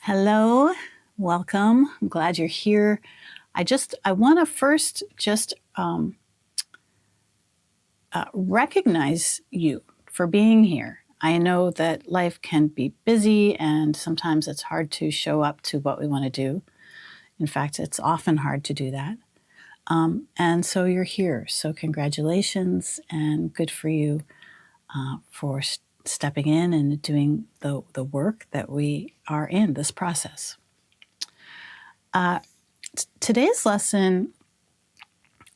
Hello, welcome. I'm glad you're here. I want to first just recognize you for being here. I know that life can be busy and sometimes it's hard to show up to what we want to do. In fact, it's often hard to do that. And so you're here. So congratulations and good for you for stepping in and doing the work that we are in this process. Today's lesson,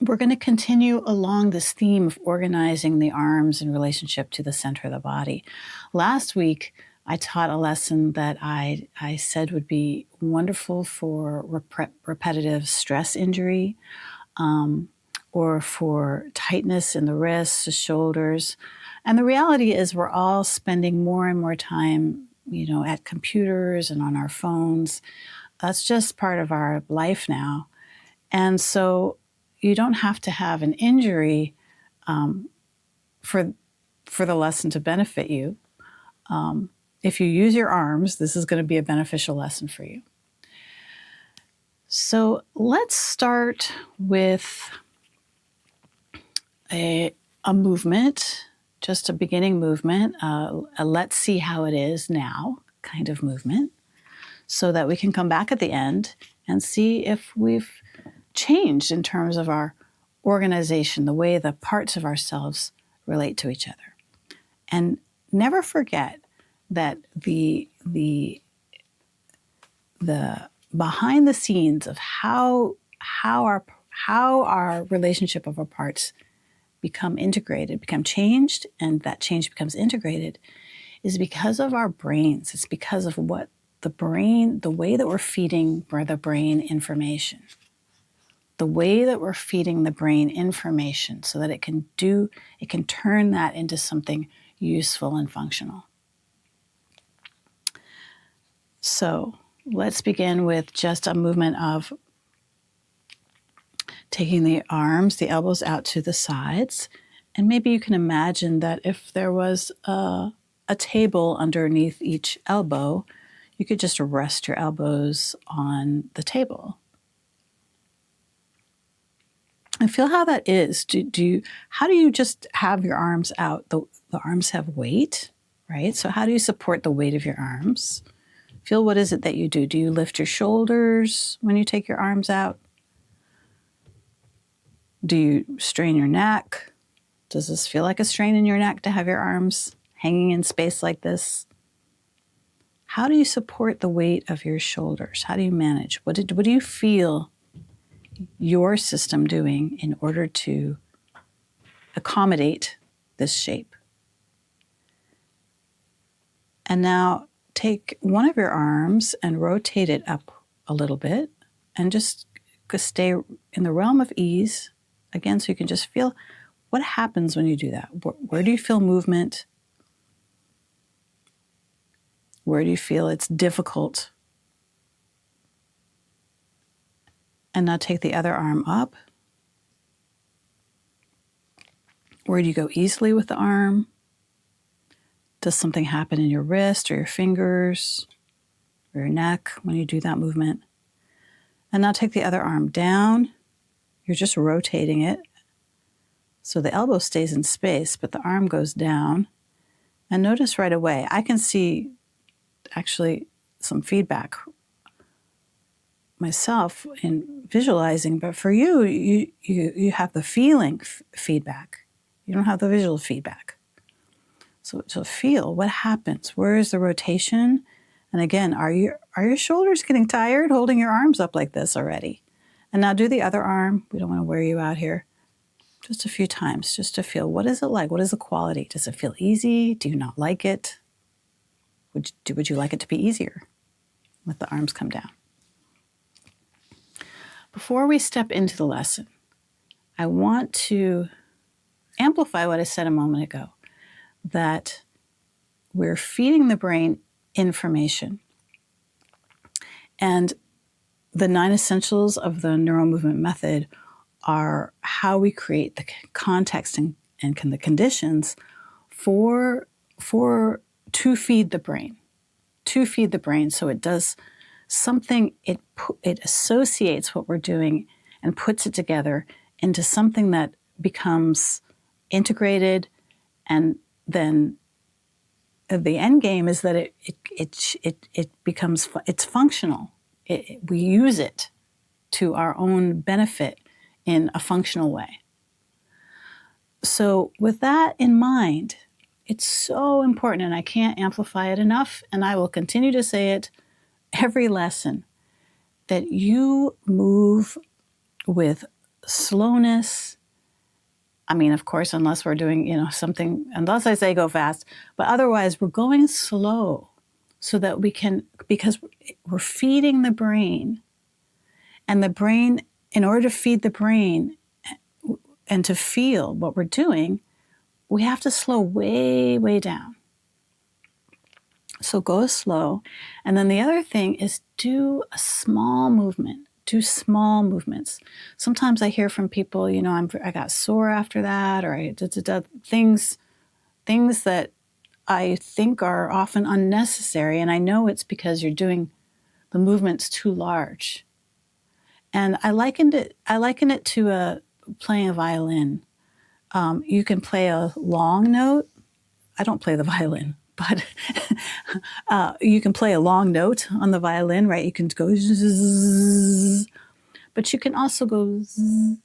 we're going to continue along this theme of organizing the arms in relationship to the center of the body. Last week, I taught a lesson that I said would be wonderful for repetitive stress injury, or for tightness in the wrists, the shoulders. And the reality is we're all spending more and more time, at computers and on our phones. That's just part of our life now. And so you don't have to have an injury for the lesson to benefit you. If you use your arms, this is going to be a beneficial lesson for you. So let's start with a movement, just a beginning movement, a let's see how it is now kind of movement, so that we can come back at the end and see if we've changed in terms of our organization, the way the parts of ourselves relate to each other. And never forget that the behind the scenes of how our relationship of our parts become integrated, become changed, and that change becomes integrated is because of our brains. It's because of what the way that we're feeding the brain information. The way that we're feeding the brain information so that it can turn that into something useful and functional. So let's begin with just a movement of taking the arms, the elbows out to the sides. And maybe you can imagine that if there was a table underneath each elbow, you could just rest your elbows on the table. And feel how that is. How do you just have your arms out? The arms have weight, right? So how do you support the weight of your arms? Feel, what is it that you do? Do you lift your shoulders when you take your arms out? Do you strain your neck? Does this feel like a strain in your neck to have your arms hanging in space like this? How do you support the weight of your shoulders? How do you manage? What do you feel your system doing in order to accommodate this shape? And now take one of your arms and rotate it up a little bit and just stay in the realm of ease. Again, so you can just feel what happens when you do that. Where do you feel movement? Where do you feel it's difficult? And now take the other arm up. Where do you go easily with the arm? Does something happen in your wrist or your fingers or your neck when you do that movement? And now take the other arm down. You're just rotating it. So the elbow stays in space, but the arm goes down. And notice right away, I can see actually some feedback myself in visualizing, but for you have the feeling feedback. You don't have the visual feedback. So feel what happens. Where is the rotation? And again, are your shoulders getting tired holding your arms up like this already? And now do the other arm. We don't want to wear you out here. Just a few times, just to feel, what is it like? What is the quality? Does it feel easy? Do you not like it? Would you like it to be easier? Let the arms come down. Before we step into the lesson, I want to amplify what I said a moment ago, that we're feeding the brain information. And the 9 essentials of the neuromovement method are how we create the context and the conditions to feed the brain so it does something, it associates what we're doing and puts it together into something that becomes integrated, and then the end game is that it becomes, it's functional. We use it to our own benefit in a functional way. So with that in mind, it's so important, and I can't amplify it enough, and I will continue to say it every lesson, that you move with slowness. I mean, of course, unless we're doing, something, unless I say go fast, but otherwise we're going slow so that we can, because we're feeding the brain, and the brain, in order to feed the brain and to feel what we're doing, we have to slow way, way down. So go slow. And then the other thing is do a small movement. Do small movements. Sometimes I hear from people, I got sore after that, or things that I think are often unnecessary. And I know it's because you're doing the movements too large. And I liken it to playing a violin. You can play a long note. I don't play the violin, but you can play a long note on the violin, right? You can go zzz, but you can also go zzz,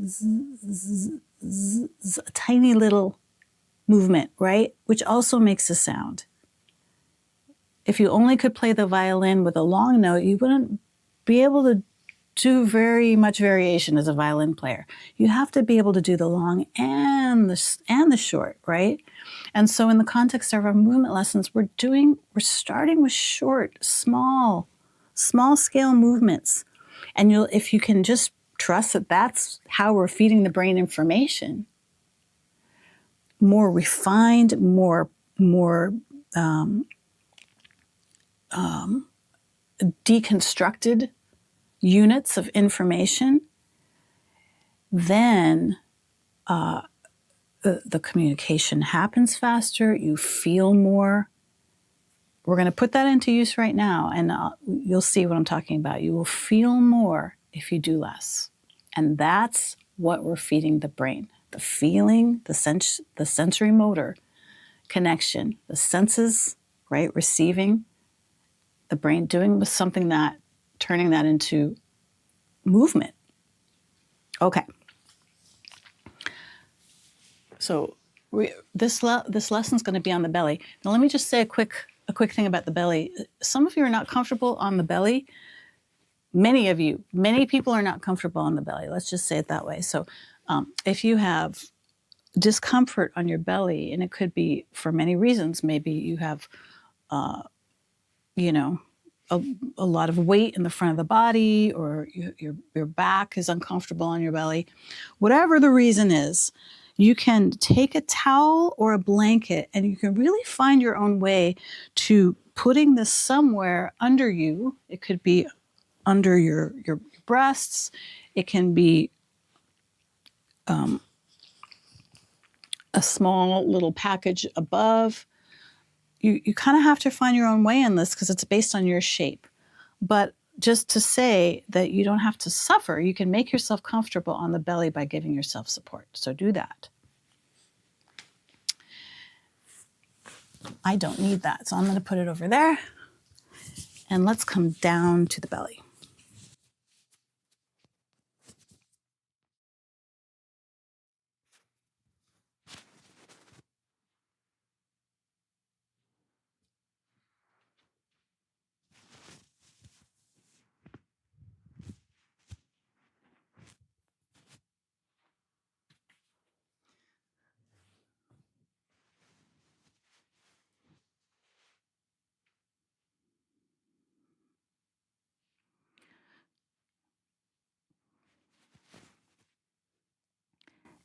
zzz, zzz, a tiny little movement, right? Which also makes a sound. If you only could play the violin with a long note, you wouldn't be able to do very much variation as a violin player. You have to be able to do the long and the short, right? And so in the context of our movement lessons, we're starting with short, small scale movements. And if you can just trust that that's how we're feeding the brain information, more refined, more deconstructed units of information, then the communication happens faster, you feel more. We're going to put that into use right now, and you'll see what I'm talking about. You will feel more if you do less. And that's what we're feeding the brain. The feeling, the sensory motor connection, the senses, right? Receiving, the brain doing with something that, turning that into movement. Okay. So this lesson's going to be on the belly. Now let me just say a quick thing about the belly. Some of you are not comfortable on the belly. Many people are not comfortable on the belly. Let's just say it that way. So if you have discomfort on your belly, and it could be for many reasons, maybe you have, a lot of weight in the front of the body, or your back is uncomfortable on your belly. Whatever the reason is, you can take a towel or a blanket, and you can really find your own way to putting this somewhere under you. It could be under your breasts. It can be a small little package above. You kind of have to find your own way in this because it's based on your shape. But just to say that you don't have to suffer, you can make yourself comfortable on the belly by giving yourself support. So do that. I don't need that, so I'm going to put it over there. And let's come down to the belly.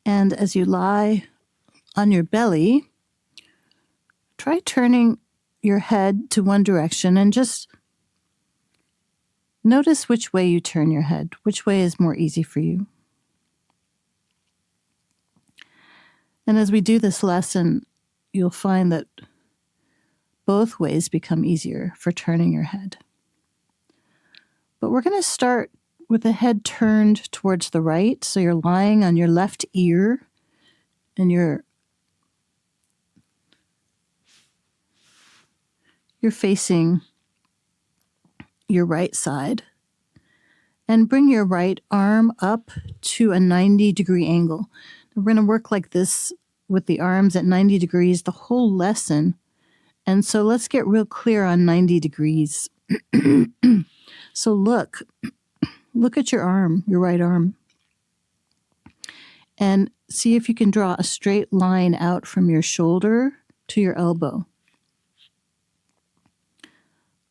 And as you lie on your belly, try turning your head to one direction and just notice which way you turn your head, which way is more easy for you. And as we do this lesson, you'll find that both ways become easier for turning your head. we're going to start with the head turned towards the right. So you're lying on your left ear and you're facing your right side. And bring your right arm up to a 90-degree angle. We're going to work like this with the arms at 90 degrees the whole lesson. And so let's get real clear on 90 degrees. So look at your arm, your right arm, and see if you can draw a straight line out from your shoulder to your elbow.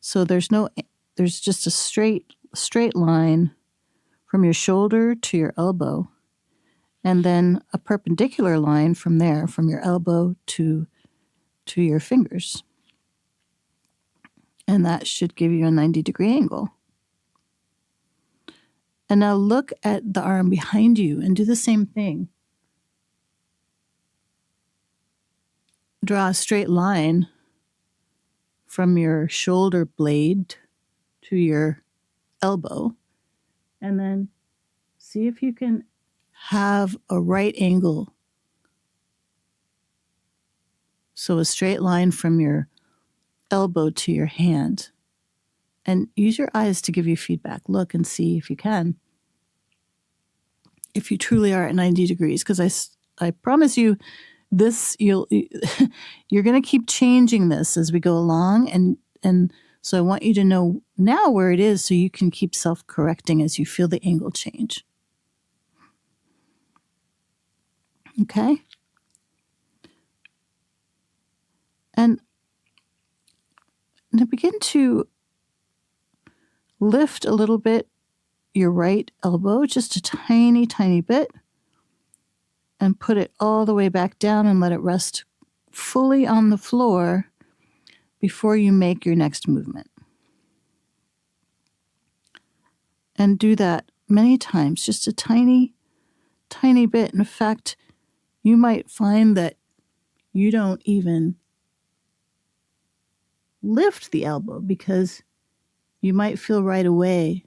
So there's just a straight line from your shoulder to your elbow, and then a perpendicular line from there, from your elbow to your fingers. And that should give you a 90-degree angle. And now look at the arm behind you and do the same thing. Draw a straight line from your shoulder blade to your elbow, and then see if you can have a right angle. So a straight line from your elbow to your hand. And use your eyes to give you feedback. Look and see if you can. If you truly are at 90 degrees, because I promise you this, you're going to keep changing this as we go along. And so I want you to know now where it is so you can keep self-correcting as you feel the angle change. Okay? And now begin to lift a little bit your right elbow, just a tiny, tiny bit, and put it all the way back down and let it rest fully on the floor before you make your next movement. And do that many times, just a tiny, tiny bit. In fact, you might find that you don't even lift the elbow because you might feel right away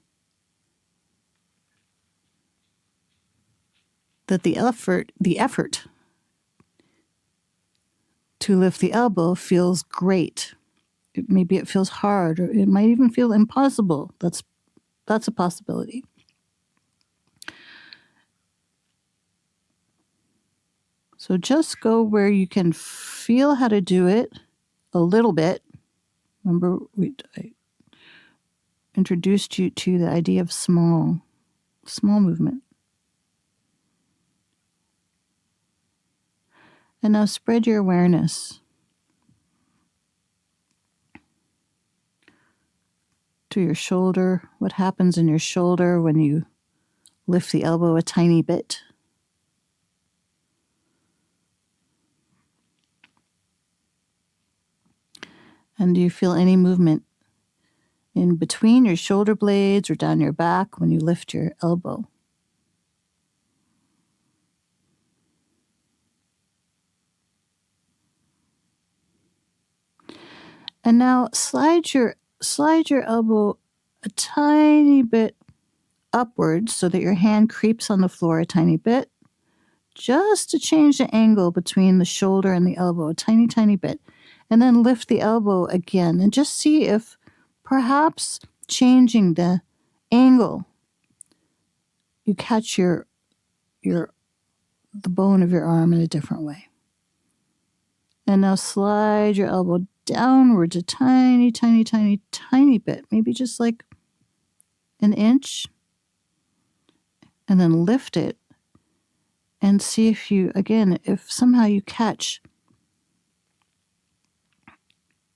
that the effort to lift the elbow feels great. Maybe it feels hard, or it might even feel impossible. That's a possibility. So just go where you can feel how to do it a little bit. Remember, I introduced you to the idea of small movement. And now spread your awareness to your shoulder. What happens in your shoulder when you lift the elbow a tiny bit? And do you feel any movement in between your shoulder blades or down your back when you lift your elbow? And now slide your elbow a tiny bit upwards so that your hand creeps on the floor a tiny bit, just to change the angle between the shoulder and the elbow a tiny, tiny bit. And then lift the elbow again and just see if perhaps changing the angle, you catch the bone of your arm in a different way. And now slide your elbow downwards a tiny, tiny, tiny, tiny bit, maybe just like an inch, and then lift it and see if somehow you catch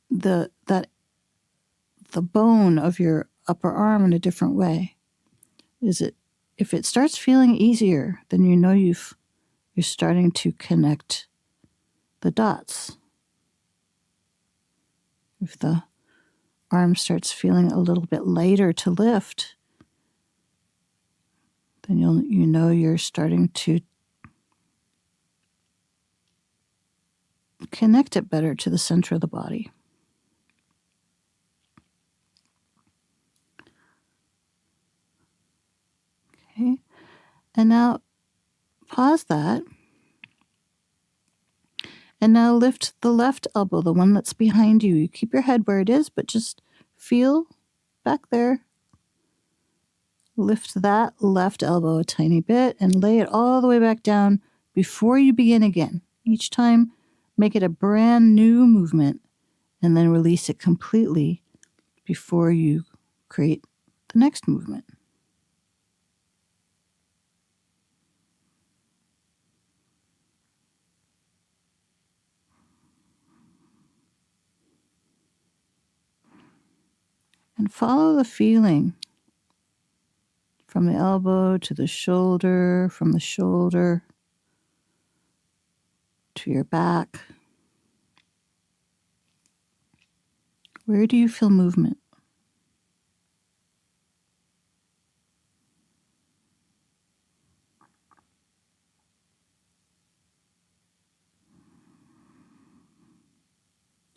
the bone of your upper arm in a different way. If it starts feeling easier, then you know you're starting to connect the dots. If the arm starts feeling a little bit lighter to lift, then you know you're starting to connect it better to the center of the body. And now pause that. And now lift the left elbow, the one that's behind you. You keep your head where it is, but just feel back there. Lift that left elbow a tiny bit and lay it all the way back down before you begin again. Each time, make it a brand new movement and then release it completely before you create the next movement. And follow the feeling from the elbow to the shoulder, from the shoulder to your back. Where do you feel movement?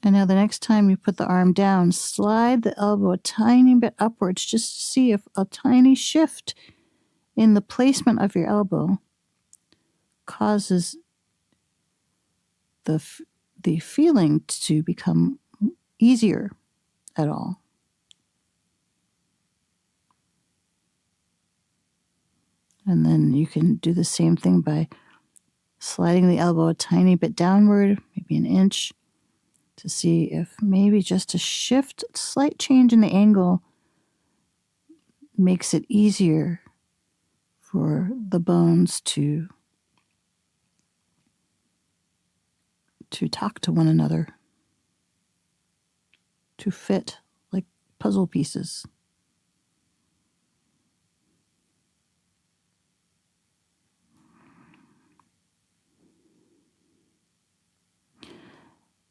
And now the next time you put the arm down, slide the elbow a tiny bit upwards just to see if a tiny shift in the placement of your elbow causes the feeling to become easier at all. And then you can do the same thing by sliding the elbow a tiny bit downward, maybe an inch, to see if maybe just a shift, slight change in the angle makes it easier for the bones to talk to one another, to fit like puzzle pieces.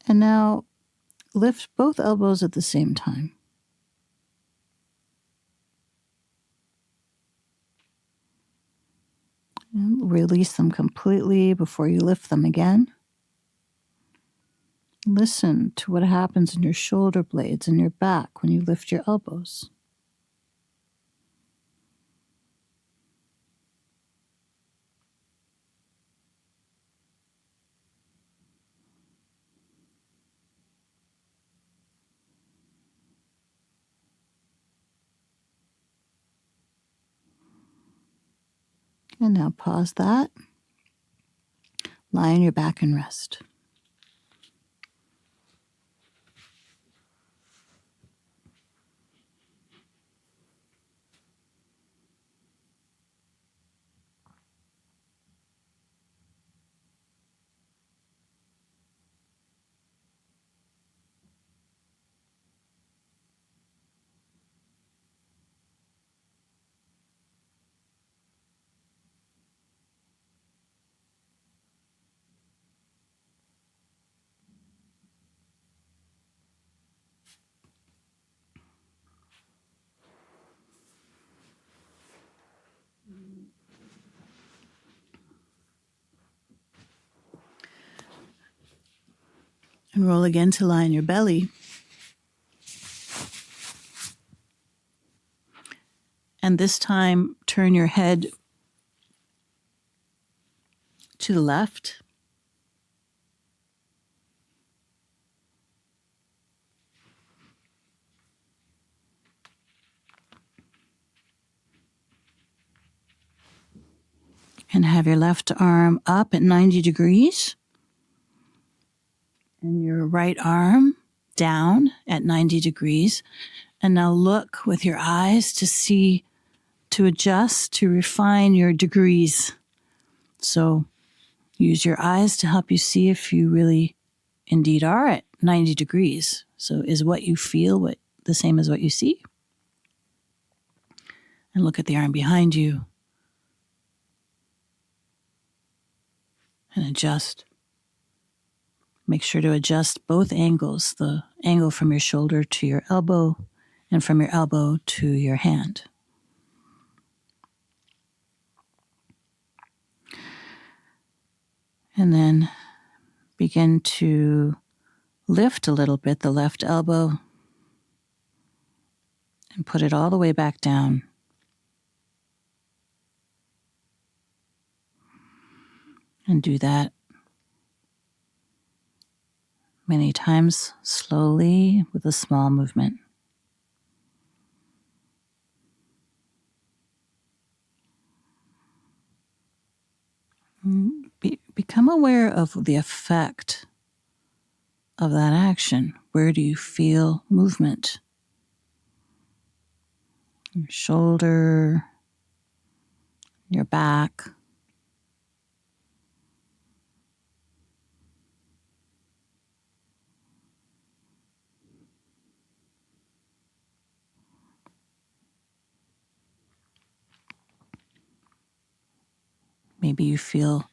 And now lift both elbows at the same time. And release them completely before you lift them again. Listen to what happens in your shoulder blades and your back when you lift your elbows. And now pause that. Lie on your back and rest. And roll again to lie on your belly. And this time, turn your head to the left. And have your left arm up at 90 degrees. And your right arm down at 90 degrees. And now look with your eyes to see, to adjust, to refine your degrees. So use your eyes to help you see if you really indeed are at 90 degrees. So is what you feel the same as what you see? And look at the arm behind you. And adjust. Make sure to adjust both angles, the angle from your shoulder to your elbow and from your elbow to your hand. And then begin to lift a little bit the left elbow and put it all the way back down. And do that many times slowly with a small movement. Become aware of the effect of that action. Where do you feel movement? Your shoulder, your back. Maybe you feel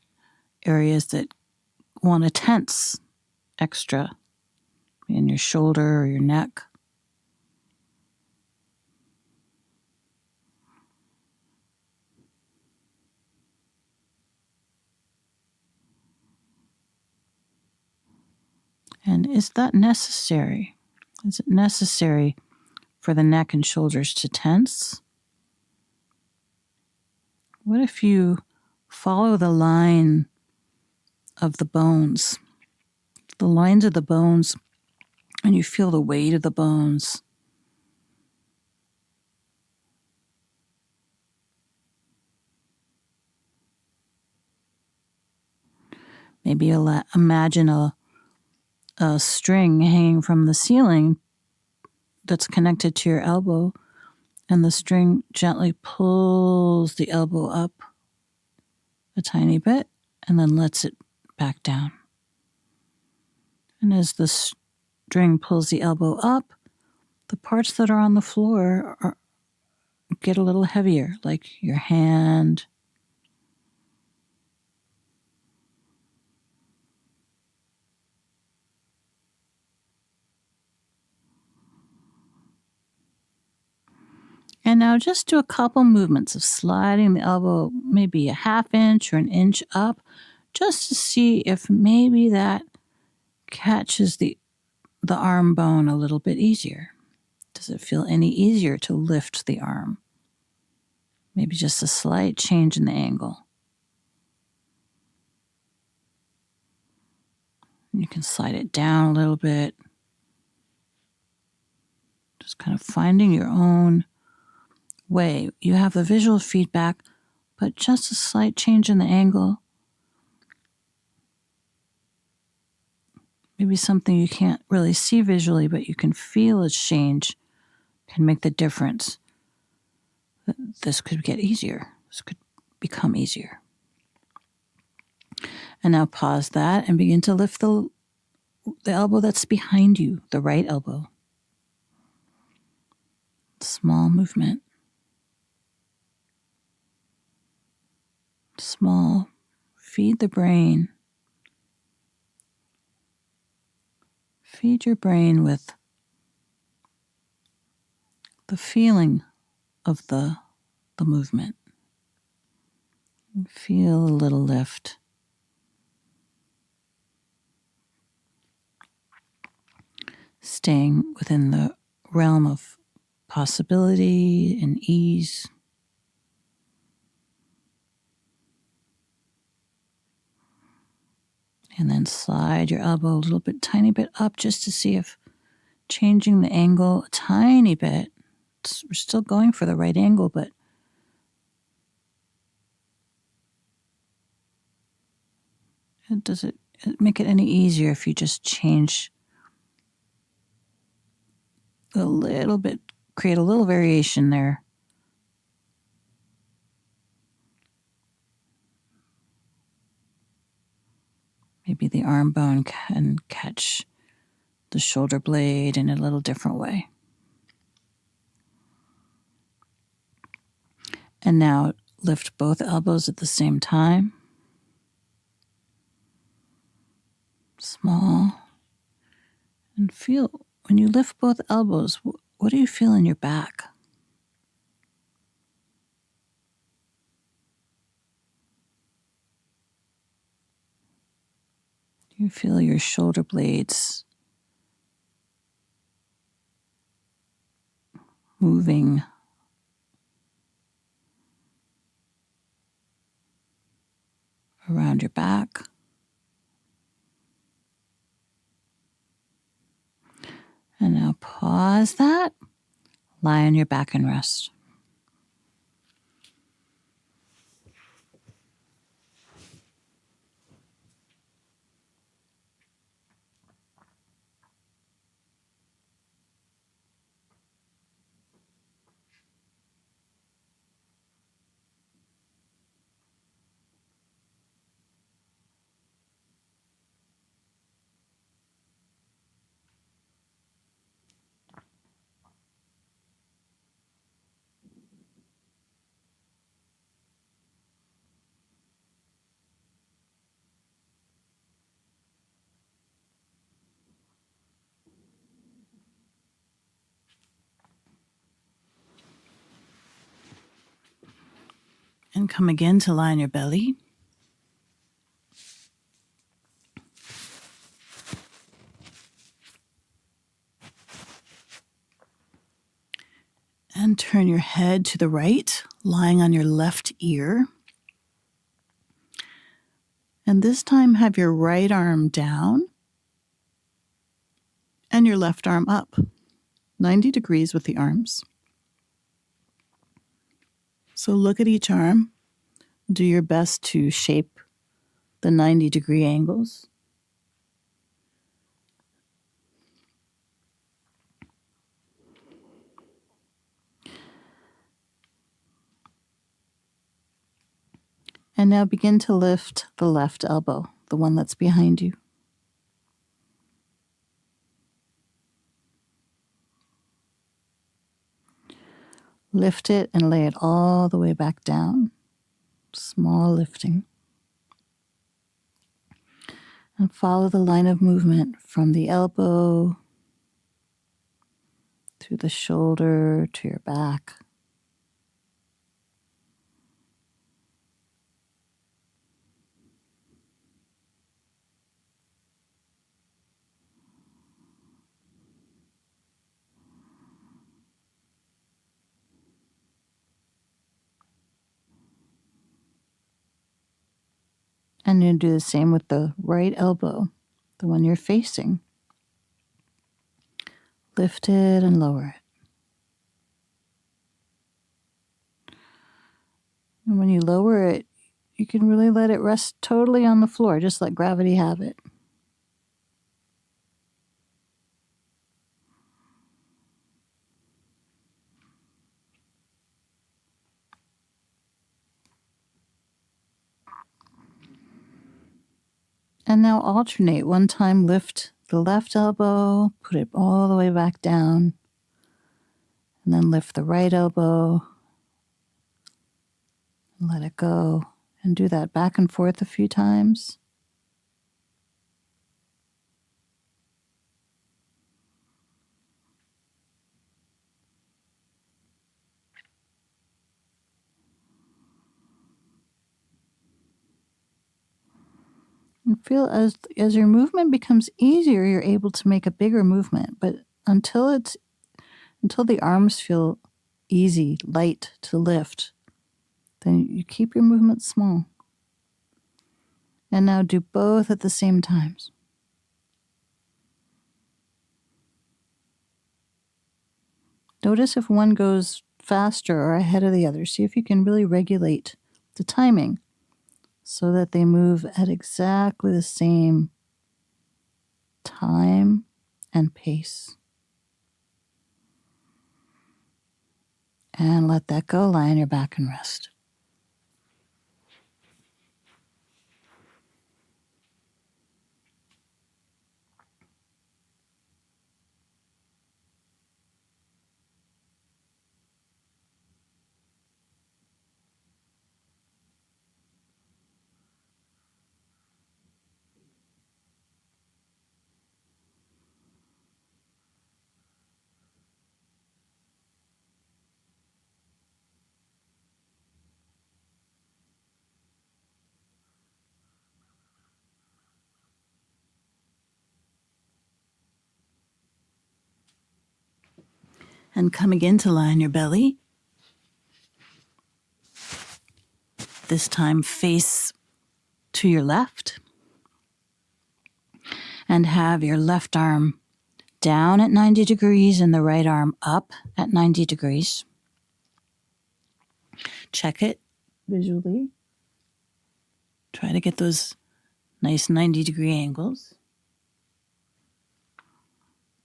areas that want to tense extra in your shoulder or your neck. And is that necessary? Is it necessary for the neck and shoulders to tense? What if you follow the line of the bones, the lines of the bones, and you feel the weight of the bones? Maybe imagine a string hanging from the ceiling that's connected to your elbow, and the string gently pulls the elbow up a tiny bit and then lets it back down. And as the string pulls the elbow up, the parts that are on the floor get a little heavier, like your hand, and now just do a couple movements of sliding the elbow maybe a half inch or an inch up, just to see if maybe that catches the arm bone a little bit easier. Does it feel any easier to lift the arm? Maybe just a slight change in the angle. You can slide it down a little bit. Just kind of finding your own way. You have the visual feedback, but just a slight change in the angle. Maybe something you can't really see visually, but you can feel a change can make the difference. This could get easier. This could become easier. And now pause that and begin to lift the elbow that's behind you, the right elbow. Small movement. Small. Feed the brain. Feed your brain with the feeling of the movement. Feel a little lift. Staying within the realm of possibility and ease. And then slide your elbow a little bit, tiny bit up, just to see if changing the angle a tiny bit. We're still going for the right angle, but does it make it any easier if you just change a little bit, create a little variation there? Maybe the arm bone can catch the shoulder blade in a little different way. And now lift both elbows at the same time. Small. And feel, when you lift both elbows, what do you feel in your back? Do you feel your shoulder blades moving? around your back. And now pause that. Lie on your back and rest. And come again to lie on your belly. And turn your head to the right, lying on your left ear. And this time have your right arm down and your left arm up, 90 degrees with the arms. So look at each arm. Do your best to shape the 90-degree angles. And now begin to lift the left elbow, the one that's behind you. Lift it and lay it all the way back down. Small lifting. And follow the line of movement from the elbow through the shoulder to your back. And you do the same with the right elbow, the one you're facing. Lift it and lower it. And when you lower it, you can really let it rest totally on the floor. Just let gravity have it. And now alternate. One time lift the left elbow, put it all the way back down, and then lift the right elbow, and let it go. And do that back and forth a few times. And feel as your movement becomes easier, you're able to make a bigger movement. But until the arms feel easy, light to lift, then you keep your movement small. And now do both at the same times. Notice if one goes faster or ahead of the other. See if you can really regulate the timing so that they move at exactly the same time and pace. And let that go. Lie on your back and rest. And come again to lie on your belly. This time face to your left and have your left arm down at 90 degrees and the right arm up at 90 degrees. Check it visually. Try to get those nice 90-degree angles.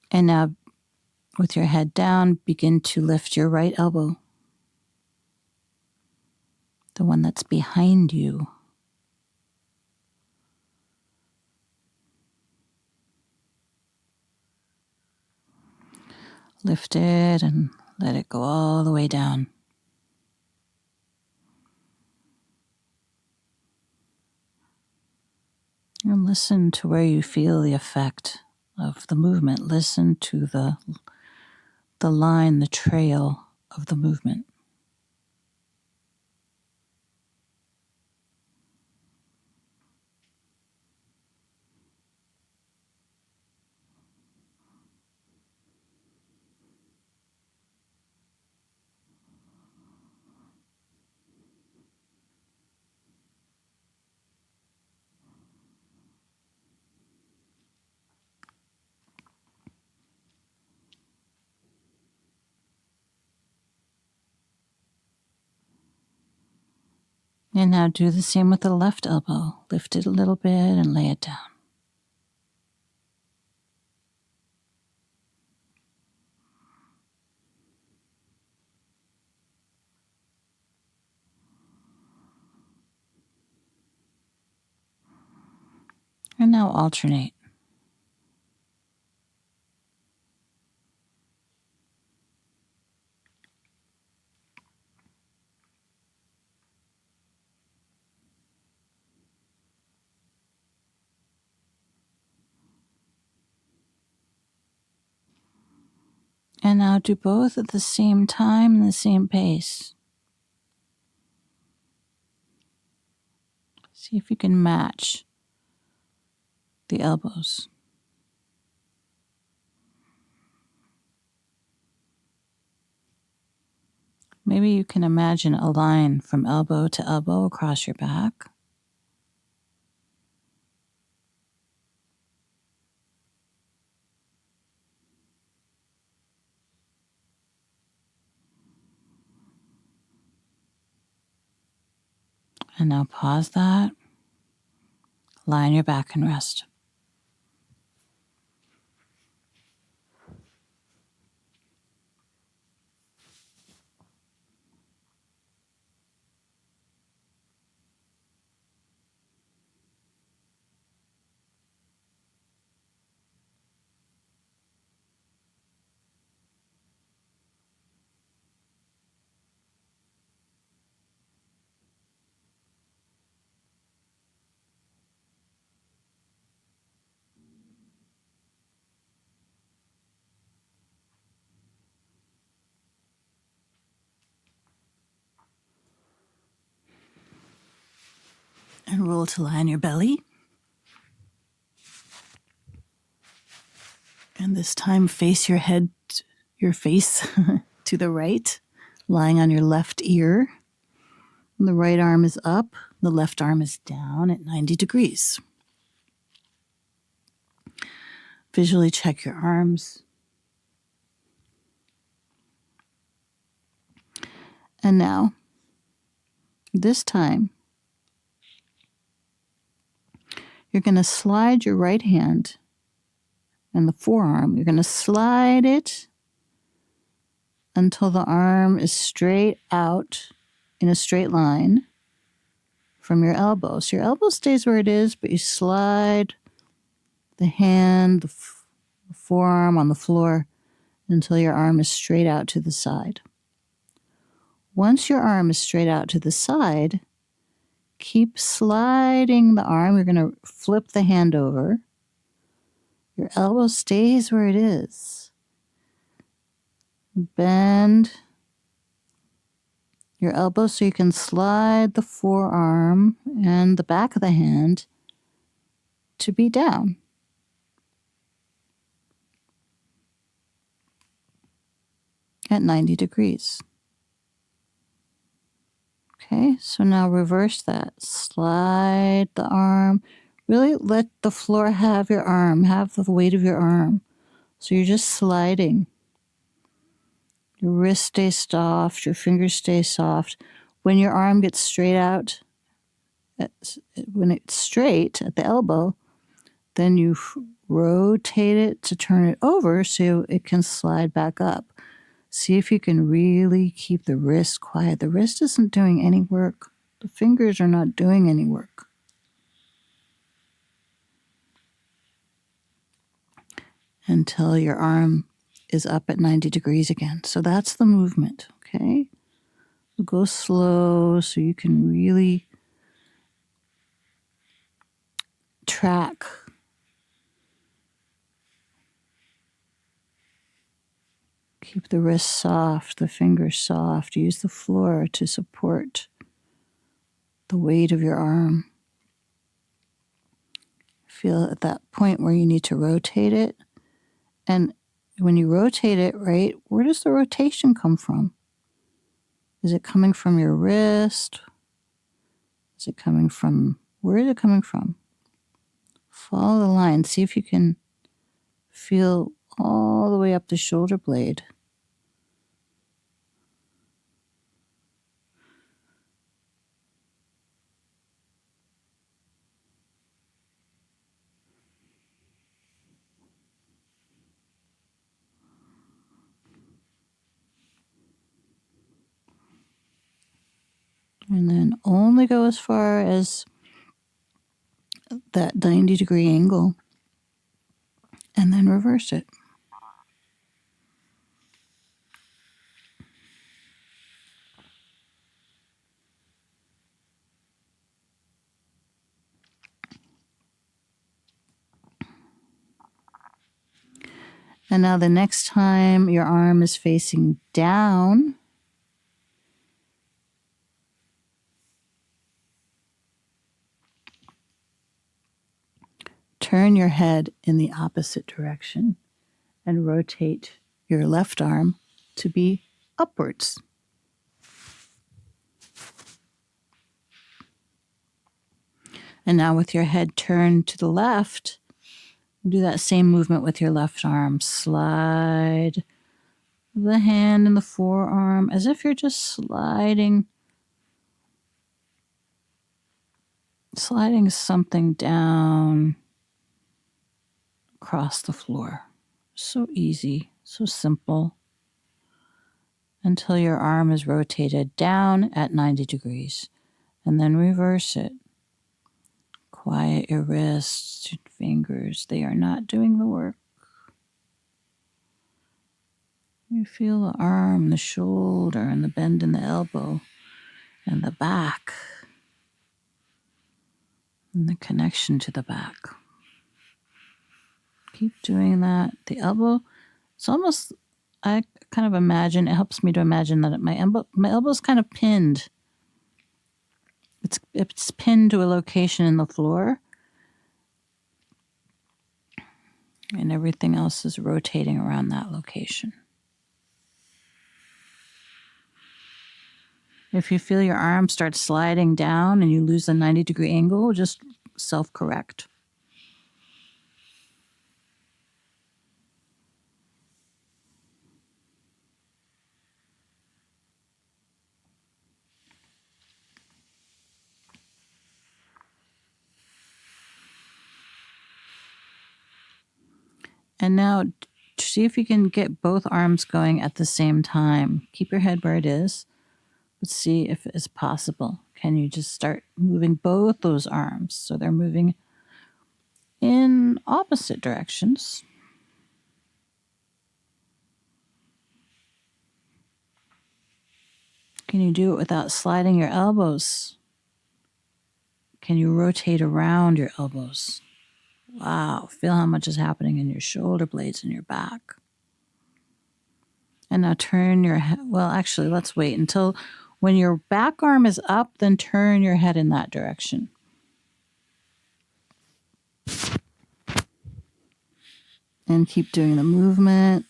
And now, with your head down, begin to lift your right elbow, the one that's behind you. Lift it and let it go all the way down. And listen to where you feel the effect of the movement. Listen to the line, the trail of the movement. And now do the same with the left elbow. Lift it a little bit and lay it down. And now alternate. And now do both at the same time and the same pace. See if you can match the elbows. Maybe you can imagine a line from elbow to elbow across your back. And now pause that. Lie on your back and rest. And roll to lie on your belly. And this time face your face to the right, lying on your left ear. And the right arm is up, the left arm is down at 90 degrees. Visually check your arms. And now, this time, you're going to slide your right hand and the forearm. You're going to slide it until the arm is straight out in a straight line from your elbow. So your elbow stays where it is, but you slide the hand, the forearm on the floor until your arm is straight out to the side. Once your arm is straight out to the side, keep sliding the arm. You're going to flip the hand over. Your elbow stays where it is. Bend your elbow so you can slide the forearm and the back of the hand to be down. At 90 degrees. Okay, so now reverse that. Slide the arm. Really let the floor have your arm, have the weight of your arm. So you're just sliding. Your wrist stays soft, your fingers stay soft. When your arm gets straight out, when it's straight at the elbow, then you rotate it to turn it over so it can slide back up. See if you can really keep the wrist quiet. The wrist isn't doing any work. The fingers are not doing any work. Until your arm is up at 90 degrees again. So that's the movement, okay? Go slow so you can really track. Keep the wrist soft, the fingers soft. Use the floor to support the weight of your arm. Feel at that point where you need to rotate it. And when you rotate it, right, where does the rotation come from? Is it coming from your wrist? Is it coming from, where is it coming from? Follow the line. See if you can feel all the way up the shoulder blade. And then only go as far as that 90-degree angle. And then reverse it. And now the next time your arm is facing down, turn your head in the opposite direction and rotate your left arm to be upwards. And now with your head turned to the left, do that same movement with your left arm. Slide the hand and the forearm as if you're just sliding something down across the floor. So easy, so simple. Until your arm is rotated down at 90 degrees. And then reverse it. Quiet your wrists and fingers. They are not doing the work. You feel the arm, the shoulder, and the bend in the elbow, and the back, and the connection to the back. Keep doing that. The elbow, it's almost, I kind of imagine, it helps me to imagine that my elbow is kind of pinned. It's pinned to a location in the floor. And everything else is rotating around that location. If you feel your arm start sliding down and you lose the 90-degree angle, just self-correct. And now see if you can get both arms going at the same time. Keep your head where it is, but see if it's possible. Can you just start moving both those arms so they're moving in opposite directions? Can you do it without sliding your elbows? Can you rotate around your elbows? Wow, feel how much is happening in your shoulder blades and your back. And now turn your head. Well, actually, let's wait until when your back arm is up, then turn your head in that direction. And keep doing the movement.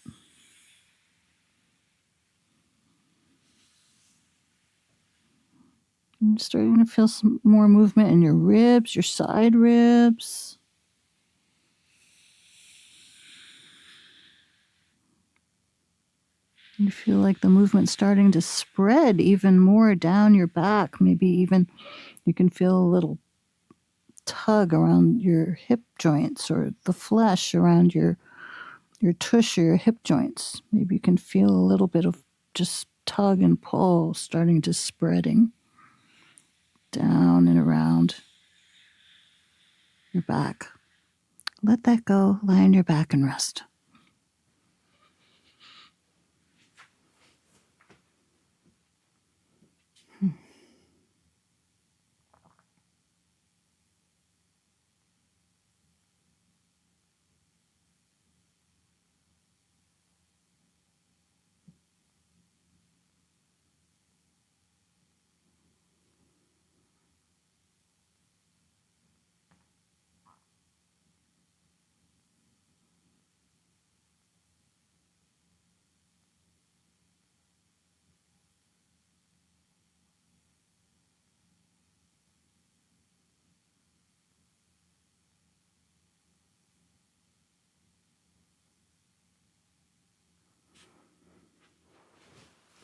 I'm starting to feel some more movement in your ribs, your side ribs. You feel like the movement's starting to spread even more down your back. Maybe even you can feel a little tug around your hip joints or the flesh around your tush or your hip joints. Maybe you can feel a little bit of just tug and pull starting to spreading down and around your back. Let that go. Lie on your back and rest.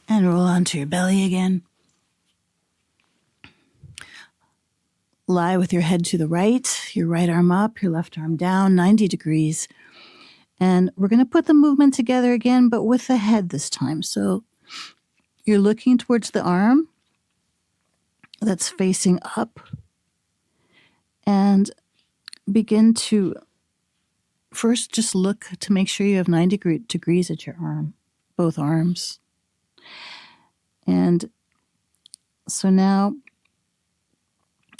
And roll onto your belly again. Lie with your head to the right, your right arm up, your left arm down, 90 degrees. And we're going to put the movement together again, but with the head this time. So you're looking towards the arm that's facing up and begin to first just look to make sure you have 90 degrees at your arm, both arms. And so now,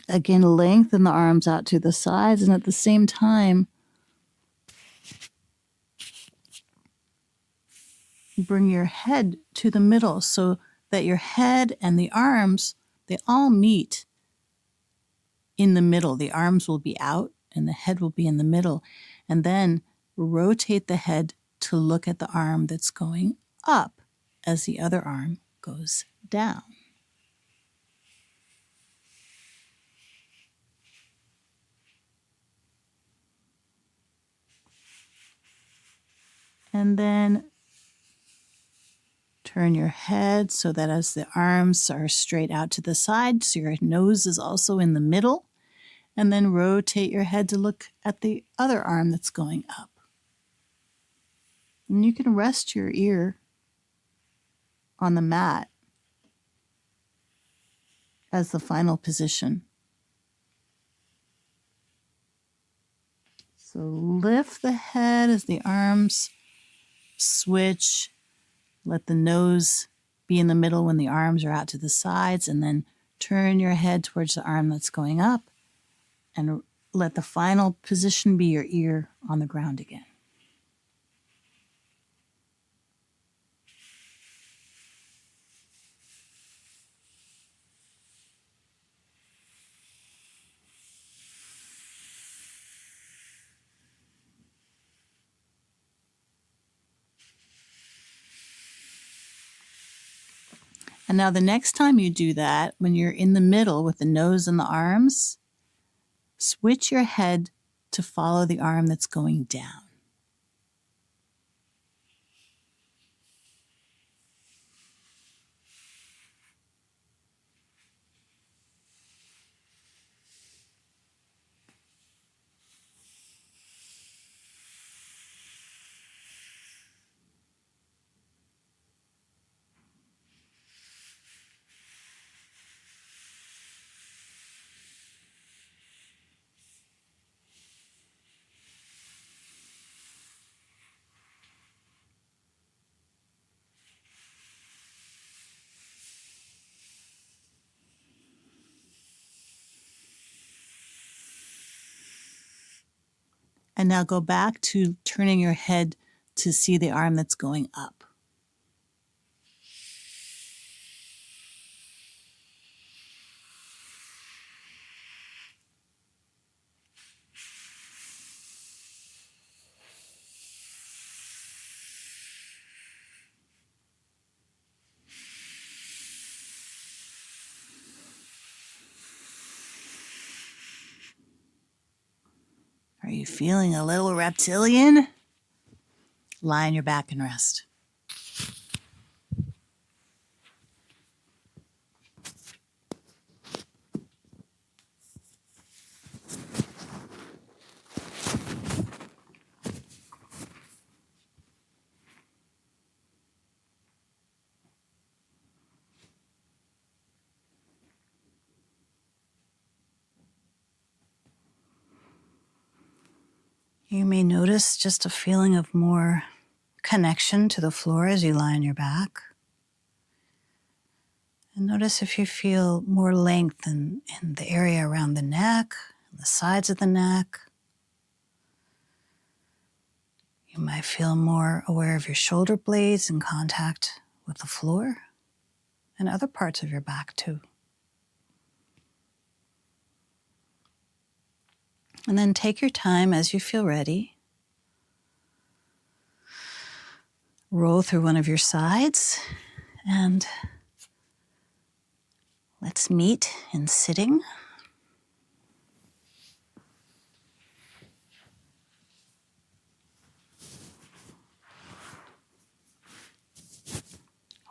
again, lengthen the arms out to the sides, and at the same time, bring your head to the middle so that your head and the arms, they all meet in the middle. The arms will be out and the head will be in the middle. And then rotate the head to look at the arm that's going up as the other arm goes down. And then turn your head so that as the arms are straight out to the side, so your nose is also in the middle. And then rotate your head to look at the other arm that's going up. And you can rest your ear on the mat as the final position. So lift the head as the arms switch. Let the nose be in the middle when the arms are out to the sides, and then turn your head towards the arm that's going up, and let the final position be your ear on the ground again. And now the next time you do that, when you're in the middle with the nose and the arms, switch your head to follow the arm that's going down. And now go back to turning your head to see the arm that's going up. you feeling a little reptilian? Lie on your back and rest. You may notice just a feeling of more connection to the floor as you lie on your back. And notice if you feel more length in the area around the neck, the sides of the neck. You might feel more aware of your shoulder blades in contact with the floor and other parts of your back too. And then take your time as you feel ready. Roll through one of your sides and let's meet in sitting.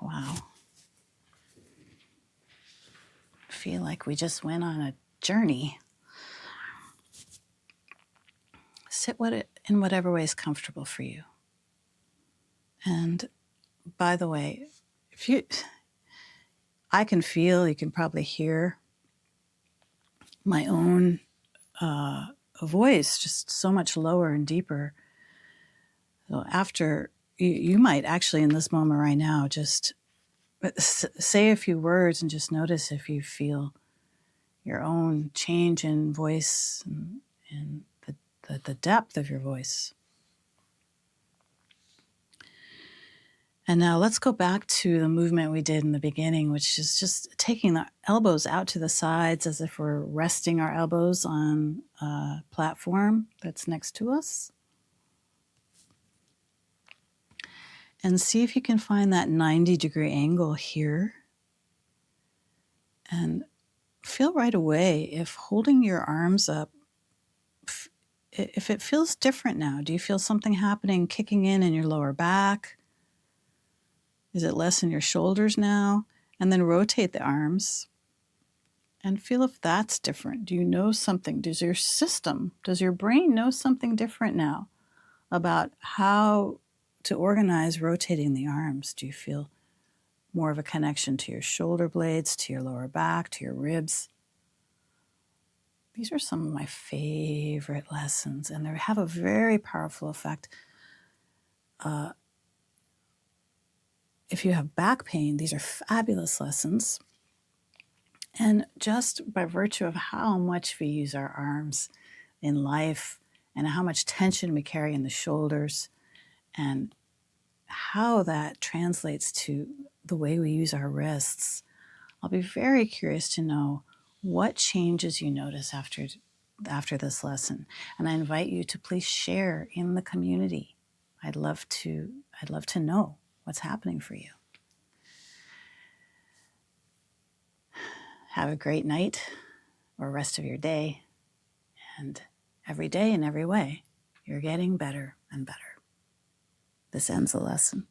Wow. Feel like we just went on a journey. Sit in whatever way is comfortable for you. And by the way, I can feel, you can probably hear my own voice just so much lower and deeper. So after, you might actually in this moment right now just say a few words and just notice if you feel your own change in voice and the depth of your voice. And now let's go back to the movement we did in the beginning, which is just taking the elbows out to the sides as if we're resting our elbows on a platform that's next to us. And see if you can find that 90-degree angle here. And feel right away if holding your arms up, if it feels different now. Do you feel something happening, kicking in your lower back? Is it less in your shoulders now? And then rotate the arms and feel if that's different. Do you know something? Does your brain know something different now about how to organize rotating the arms? Do you feel more of a connection to your shoulder blades, to your lower back, to your ribs? These are some of my favorite lessons, and they have a very powerful effect. If you have back pain, these are fabulous lessons. And just by virtue of how much we use our arms in life and how much tension we carry in the shoulders and how that translates to the way we use our wrists, I'll be very curious to know what changes you notice after this lesson. And I invite you to please share in the community. I'd love to know what's happening for you. Have a great night or rest of your day. And every day in every way, you're getting better and better. This ends the lesson.